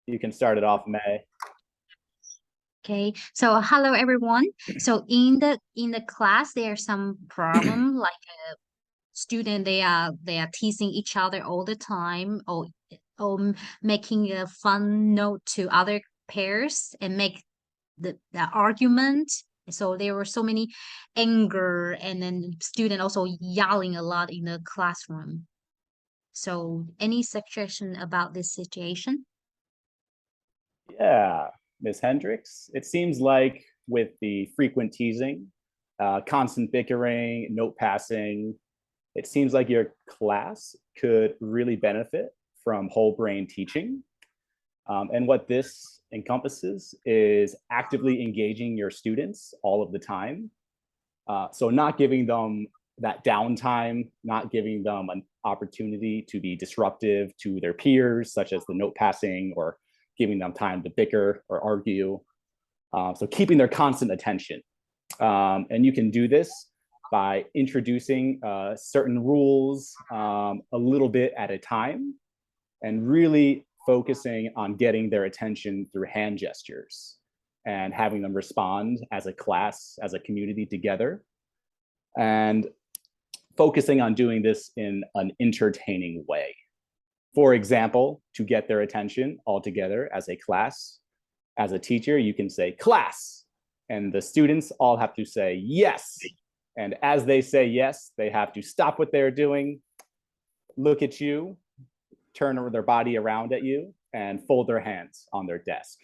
You can start it off, May. Okay, so hello everyone. So in the class, there's some problem like a student they are teasing each other all the time, or making a fun note to other pairs and make the argument. So there were so many anger, and then student also yelling a lot in the classroom. So any suggestion about this situation? Yeah, Ms. Hendricks. It seems like with the frequent teasing, constant bickering, note passing, it seems like your class could really benefit from whole brain teaching. And what this encompasses is actively engaging your students all of the time. So not giving them that downtime, not giving them an opportunity to be disruptive to their peers, such as the note passing, or giving them time to bicker or argue. So keeping their constant attention. And you can do this by introducing certain rules a little bit at a time, and really focusing on getting their attention through hand gestures and having them respond as a class, as a community together, and focusing on doing this in an entertaining way. For example, to get their attention all together as a class, as a teacher, you can say class, and the students all have to say yes. And as they say yes, they have to stop what they're doing, look at you, turn their body around at you, and fold their hands on their desk.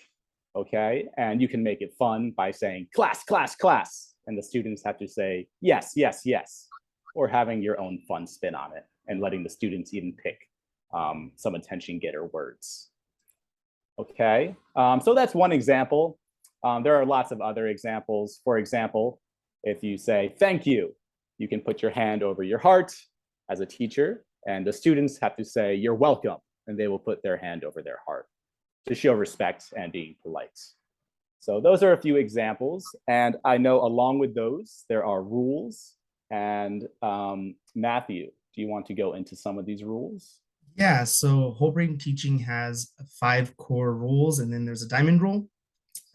Okay? And you can make it fun by saying class, class, class. And the students have to say yes, yes, yes, or having your own fun spin on it and letting the students even pick some attention getter words. Okay, so that's one example. There are lots of other examples. For example, if you say thank you, you can put your hand over your heart as a teacher, and the students have to say you're welcome, and they will put their hand over their heart to show respect and being polite. So those are a few examples, and I know along with those, there are rules. And Matthew, do you want to go into some of these rules? Yeah, so whole brain teaching has 5 core rules, and then there's a diamond rule.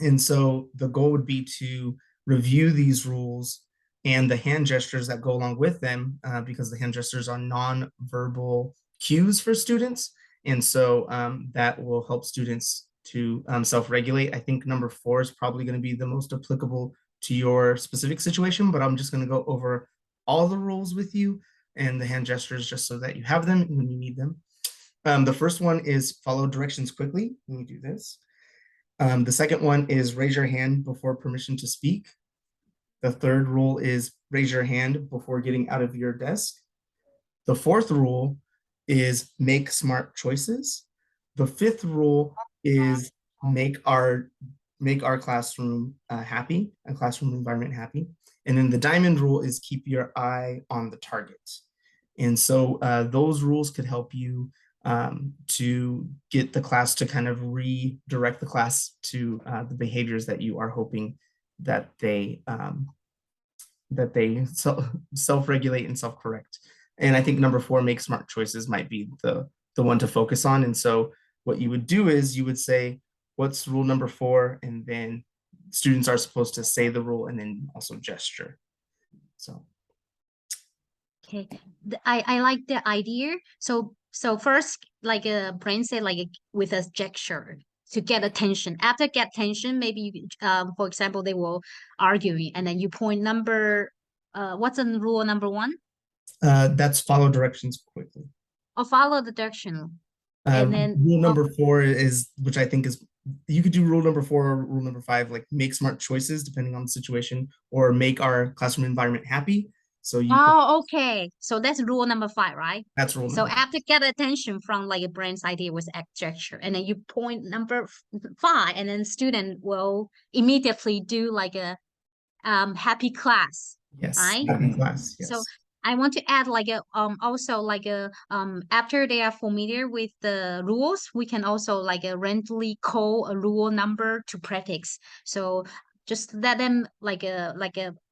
And so the goal would be to review these rules and the hand gestures that go along with them, because the hand gestures are non-verbal cues for students. And so that will help students to self-regulate. I think number 4 is probably going to be the most applicable to your specific situation, but I'm just going to go over all the rules with you and the hand gestures just so that you have them when you need them. The first one is follow directions quickly when you do this. The second one is raise your hand before permission to speak. The third rule is raise your hand before getting out of your desk. The fourth rule is make smart choices. The fifth rule is make our classroom happy, a classroom environment happy. And then the diamond rule is keep your eye on the target. And so those rules could help you to get the class to kind of redirect the class to the behaviors that you are hoping that they self-regulate and self-correct. And I think number 4, make smart choices, might be the one to focus on. And so what you would do is you would say, what's rule number 4? And then students are supposed to say the rule and then also gesture. So. Okay, I like the idea. So first, like Brain said, with a gesture to get attention. After get attention, maybe you, for example, they will arguing, and then you point number. What's in rule number 1? That's follow directions quickly. Or follow the direction, and then rule number 4 is, which I think is, you could do rule number 4 or rule number 5, like make smart choices depending on the situation, or make our classroom environment happy. So you okay. So that's rule number 5, right? That's rule so number 5. After get attention from like a Brain's idea with a gesture, and then you point number 5, and then student will immediately do like a happy class. Yes, right? happy class. Yes. So I want to add like a also like a after they are familiar with the rules, we can also like a randomly call a rule number to practice. So just let them like a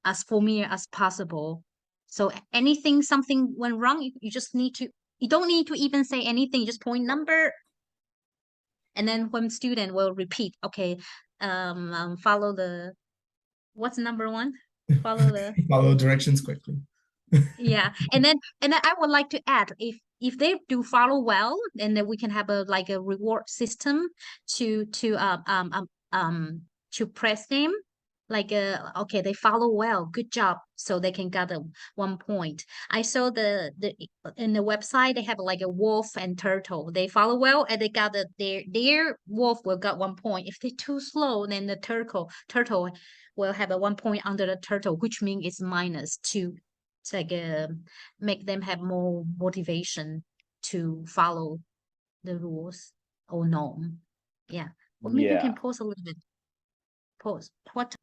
as familiar as possible. So something went wrong, you just need to, you don't need to even say anything, just point number And then when student will repeat, okay, follow the, what's number one? Follow the, Follow directions quickly. yeah. And then I would like to add, if they do follow well, then we can have a like a reward system to press them. Like okay, they follow well, good job, so they can get a 1 point. I saw the in the website they have like a wolf and turtle. They follow well and they got their wolf will got 1 point. If they're too slow, then the turtle will have a 1 point under the turtle, which means it's -2. It's like make them have more motivation to follow the rules or norm. Yeah. Well, maybe you Yeah. can pause a little bit. Pause. What?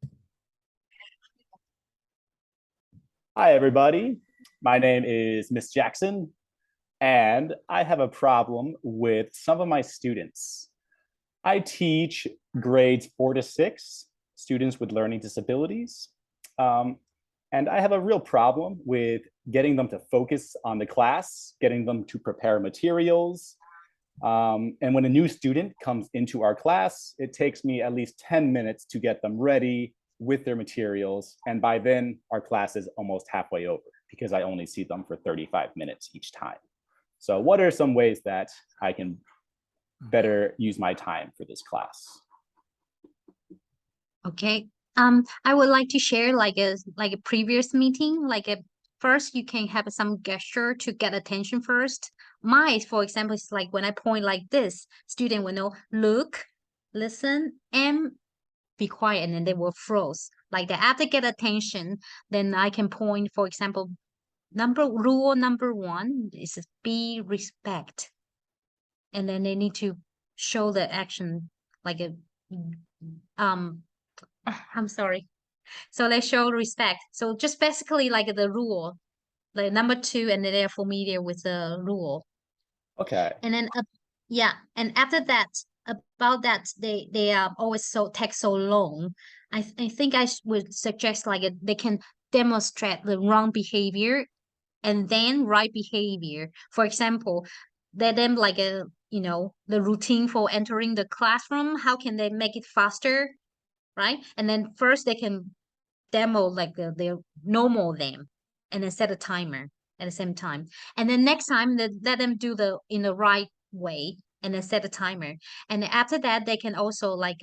Hi, everybody. My name is Miss Jackson, and I have a problem with some of my students. I teach grades 4 to 6, students with learning disabilities. And I have a real problem with getting them to focus on the class, getting them to prepare materials. And when a new student comes into our class, it takes me at least 10 minutes to get them ready with their materials. And by then, our class is almost halfway over because I only see them for 35 minutes each time. So what are some ways that I can better use my time for this class? Okay. I would like to share like a previous meeting, like a first you can have some gesture to get attention first. Mine, for example, is like when I point like this, student will know, look, listen, and be quiet, and then they will froze. Like that after get attention, then I can point, for example, rule number 1 is be respect. And then they need to show the action like a I'm sorry. So they show respect. So just basically like the rule, like number 2, and then they're familiar with the rule. Okay. And then yeah, and after that, about that, they are always take so long. I think I would suggest like they can demonstrate the wrong behavior and then right behavior. For example, let them like the routine for entering the classroom. How can they make it faster, right? And then first they can demo like the normal them, and then set a timer at the same time. And then next time they let them do the in the right way, and then set a timer. And after that they can also like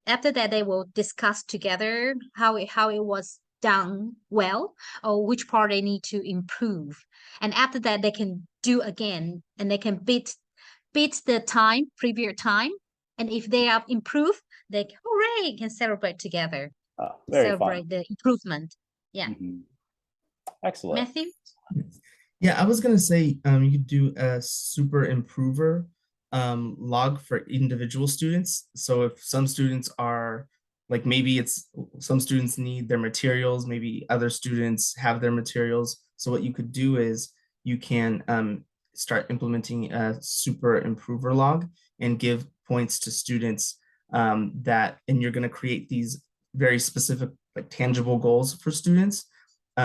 after that they will discuss together how it was done well, or which part they need to improve. And after that they can do again, and they can beat the previous time. And if they have improved, they hooray can celebrate together, Very fun. celebrate the improvement. Yeah. Excellent. Matthew? Yeah, I was gonna say you could do a super improver log for individual students. So if some students are like, maybe it's some students need their materials, maybe other students have their materials. So what you could do is you can start implementing a super improver log and give points to students that, and you're going to create these very specific, like tangible goals for students.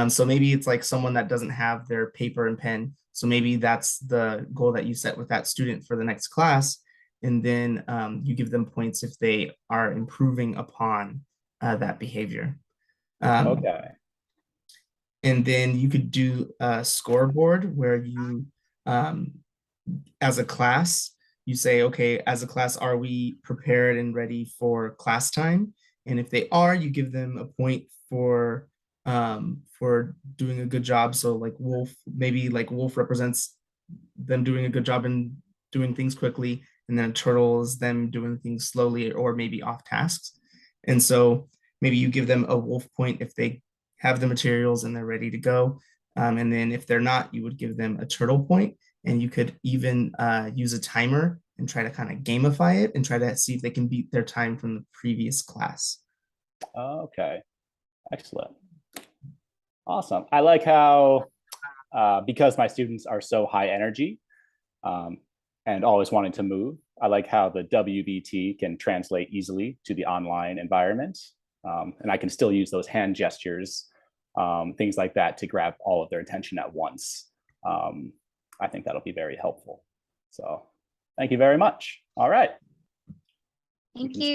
So maybe it's like someone that doesn't have their paper and pen. So maybe that's the goal that you set with that student for the next class. And then you give them points if they are improving upon that behavior. Okay. And then you could do a scoreboard where you, as a class, you say, okay, as a class, are we prepared and ready for class time? And if they are, you give them a point for doing a good job. So like wolf, maybe like wolf represents them doing a good job and doing things quickly, and then a turtle is them doing things slowly or maybe off tasks. And so maybe you give them a wolf point if they have the materials and they're ready to go. And then if they're not, you would give them a turtle point, and you could even use a timer and try to kind of gamify it and try to see if they can beat their time from the previous class. Okay. Excellent. Awesome. I like how, because my students are so high energy and always wanting to move, I like how the WBT can translate easily to the online environment. And I can still use those hand gestures, things like that, to grab all of their attention at once. I think that'll be very helpful. So thank you very much. All right. Thank can you.